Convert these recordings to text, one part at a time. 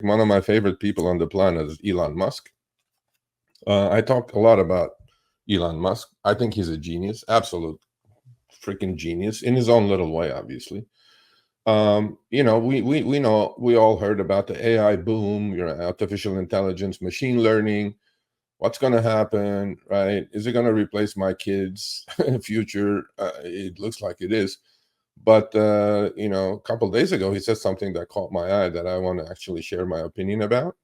One of my favorite people on the planet is Elon Musk. I talk a lot about Elon Musk. I think he's a genius, absolute freaking genius in his own little way, obviously. We know, we all heard about the AI boom, artificial intelligence, machine learning. What's going to happen, right? Is it going to replace my kids' future? It looks like it is. But a couple of days ago, he said something that caught my eye that I want to actually share my opinion about.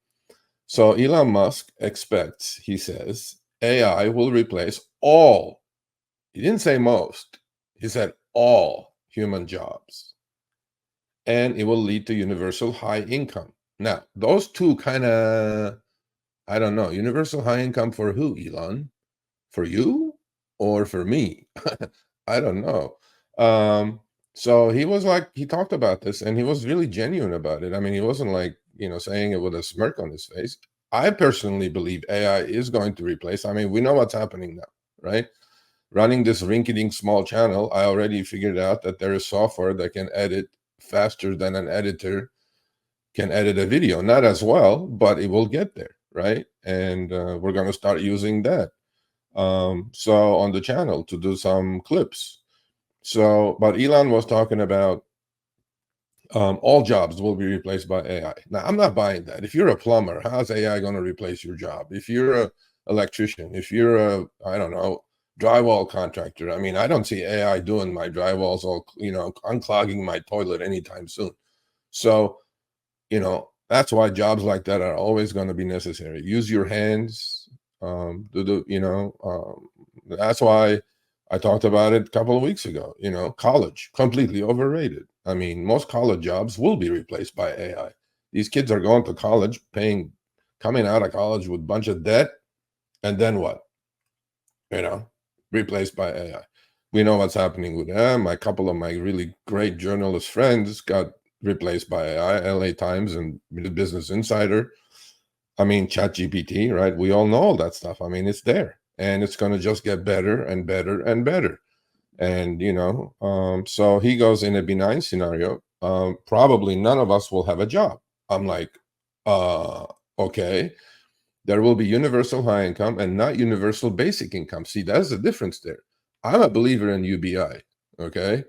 So Elon Musk expects, he says, AI will replace all. He didn't say most. He said all human jobs, and it will lead to universal high income. Now, those two kind of, I don't know, universal high income for who, Elon? For you or for me? I don't know. So he was like, he talked about this and he was really genuine about it. I mean, he wasn't like, saying it with a smirk on his face. I personally believe AI is going to replace, I mean, we know what's happening now, right? Running this rinky-dink small channel, I already figured out that there is software that can edit faster than an editor can edit a video. Not as well, but it will get there, right? And we're going to start using that. So on the channel to do some clips. So, but Elon was talking about all jobs will be replaced by AI. Now, I'm not buying that. If you're a plumber, how's AI going to replace your job? If you're a electrician, if you're a, I don't know, drywall contractor, I mean, I don't see AI doing my drywalls all, unclogging my toilet anytime soon. So, that's why jobs like that are always going to be necessary. Use your hands. That's why I talked about it a couple of weeks ago. College completely overrated. I mean, most college jobs will be replaced by AI. These kids are going to college, coming out of college with a bunch of debt, and then what? Replaced by AI. We know what's happening with them. A couple of my really great journalist friends got replaced by AI, LA Times and the Business Insider. I mean, ChatGPT, right? We all know all that stuff. I mean, it's there and it's going to just get better and better and better. And, so he goes, in a benign scenario, probably none of us will have a job. I'm like, okay. There will be universal high income and not universal basic income. See, that's the difference there. I'm a believer in UBI. Okay.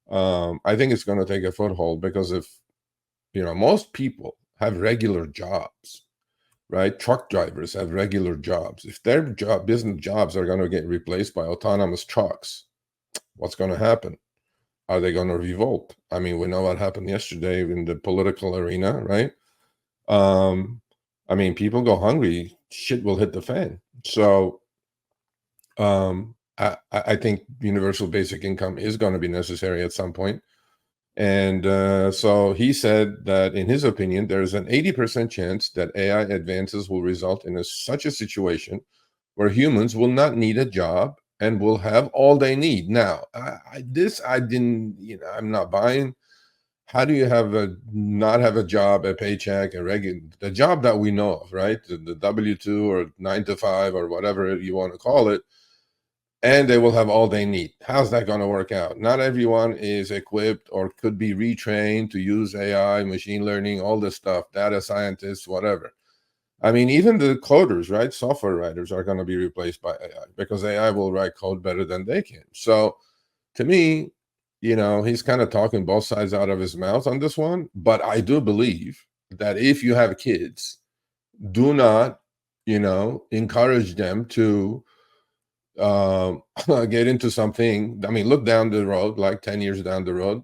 I think it's going to take a foothold because if, most people have regular jobs, right? Truck drivers have regular jobs. If their business jobs are going to get replaced by autonomous trucks, what's going to happen? Are they going to revolt? I mean, we know what happened yesterday in the political arena, right? I mean, people go hungry, shit will hit the fan. So I think universal basic income is going to be necessary at some point. And so he said that, in his opinion, there's an 80% chance that AI advances will result in such a situation where humans will not need a job and will have all they need. Now, I didn't, I'm not buying. How do you not have a job, a paycheck, the job that we know of, right? The W-2 or 9 to 5 or whatever you want to call it, and they will have all they need. How's that going to work out? Not everyone is equipped or could be retrained to use AI, machine learning, all this stuff, data scientists, whatever. I mean, even the coders, right? Software writers are going to be replaced by AI because AI will write code better than they can. So to me, he's kind of talking both sides out of his mouth on this one. But I do believe that if you have kids, do not, encourage them to get into something. I mean, look down the road, like 10 years down the road.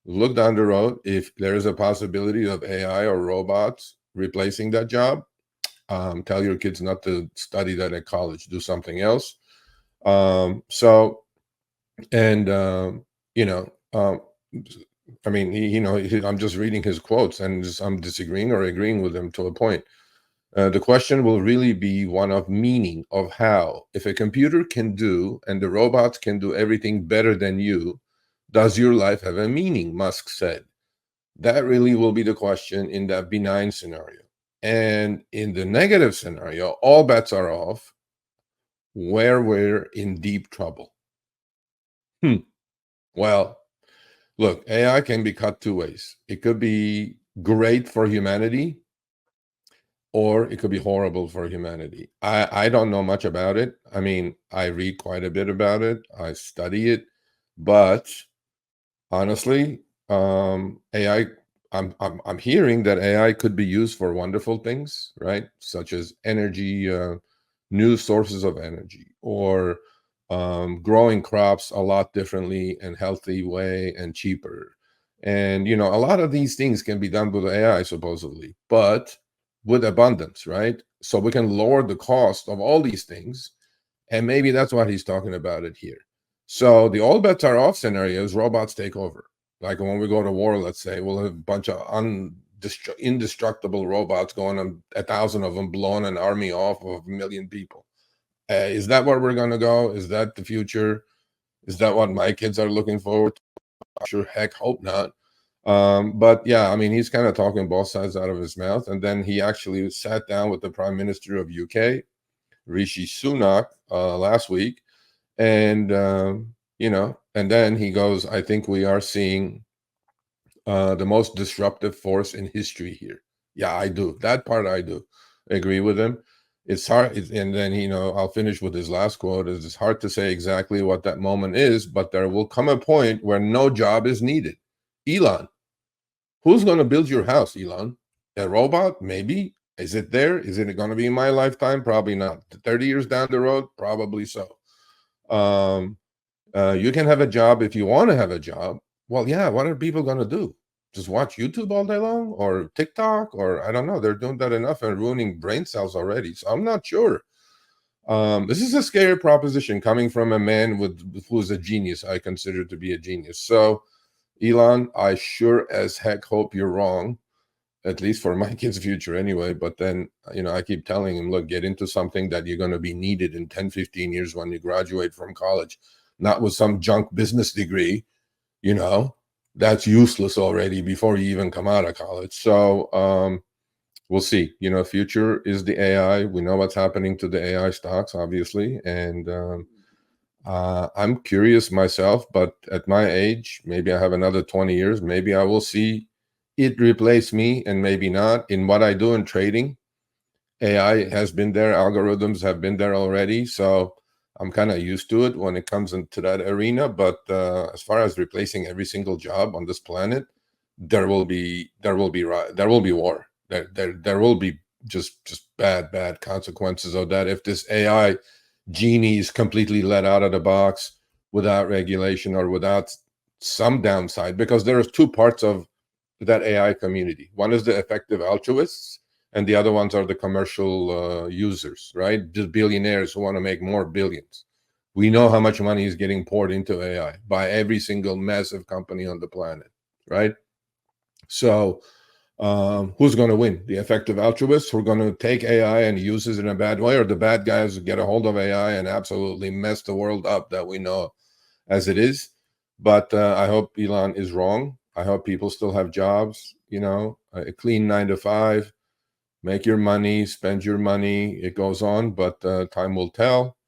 Look down the road. If there is a possibility of AI or robots replacing that job, tell your kids not to study that at college. Do something else. So, and you know, I mean, I'm just reading his quotes, and I'm disagreeing or agreeing with him to a point. The question will really be one of meaning, of how. If a computer can do and the robots can do everything better than you, does your life have a meaning? Musk said. That really will be the question in that benign scenario. And in the negative scenario, all bets are off, where we're in deep trouble. Well, look, AI can be cut two ways. It could be great for humanity, or it could be horrible for humanity. I don't know much about it. I mean, I read quite a bit about it. I study it, but honestly, AI. I'm hearing that AI could be used for wonderful things, right? Such as energy, new sources of energy, or growing crops a lot differently and healthy way and cheaper. And a lot of these things can be done with AI supposedly, but with abundance, right? So we can lower the cost of all these things, and maybe that's what he's talking about it here. So the all bets are off scenario is robots take over. Like when we go to war, let's say, we'll have a bunch of indestructible robots going on, 1,000 of them blowing an army off of 1,000,000 people. Is that where we're going to go? Is that the future? Is that what my kids are looking forward to? Sure, heck, hope not. But yeah, I mean, he's kind of talking both sides out of his mouth. And then he actually sat down with the Prime Minister of UK, Rishi Sunak, last week. And, and then he goes, I think we are seeing the most disruptive force in history here. Yeah, I do. That part I do agree with him. It's hard. And then, I'll finish with his last quote is it's hard to say exactly what that moment is, but there will come a point where no job is needed. Elon, who's going to build your house, Elon? A robot? Maybe. Is it there? Is it going to be in my lifetime? Probably not. 30 years down the road? Probably so. You can have a job if you want to have a job. Well, yeah, what are people going to do? Just watch YouTube all day long or TikTok or I don't know. They're doing that enough and ruining brain cells already. So I'm not sure. This is a scary proposition coming from a man who's a genius. I consider to be a genius. So, Elon, I sure as heck hope you're wrong, at least for my kid's future anyway. But then, I keep telling him, look, get into something that you're going to be needed in 10, 15 years when you graduate from college, not with some junk business degree, that's useless already before you even come out of college. So we'll see. Future is the AI. We know what's happening to the AI stocks, obviously. And I'm curious myself, but at my age, maybe I have another 20 years. Maybe I will see it replace me and maybe not. In what I do in trading, AI has been there. Algorithms have been there already. So I'm kind of used to it when it comes into that arena. But as far as replacing every single job on this planet, there will be war. There will be just bad consequences of that if this AI genie is completely let out of the box without regulation or without some downside, because there are two parts of that AI community. One is the effective altruists, and the other ones are the commercial users, right? The billionaires who want to make more billions. We know how much money is getting poured into AI by every single massive company on the planet, right? So who's going to win? The effective altruists who are going to take AI and use it in a bad way, or the bad guys who get a hold of AI and absolutely mess the world up that we know as it is? But I hope Elon is wrong. I hope people still have jobs, a clean 9 to 5, make your money, spend your money. It goes on, but time will tell.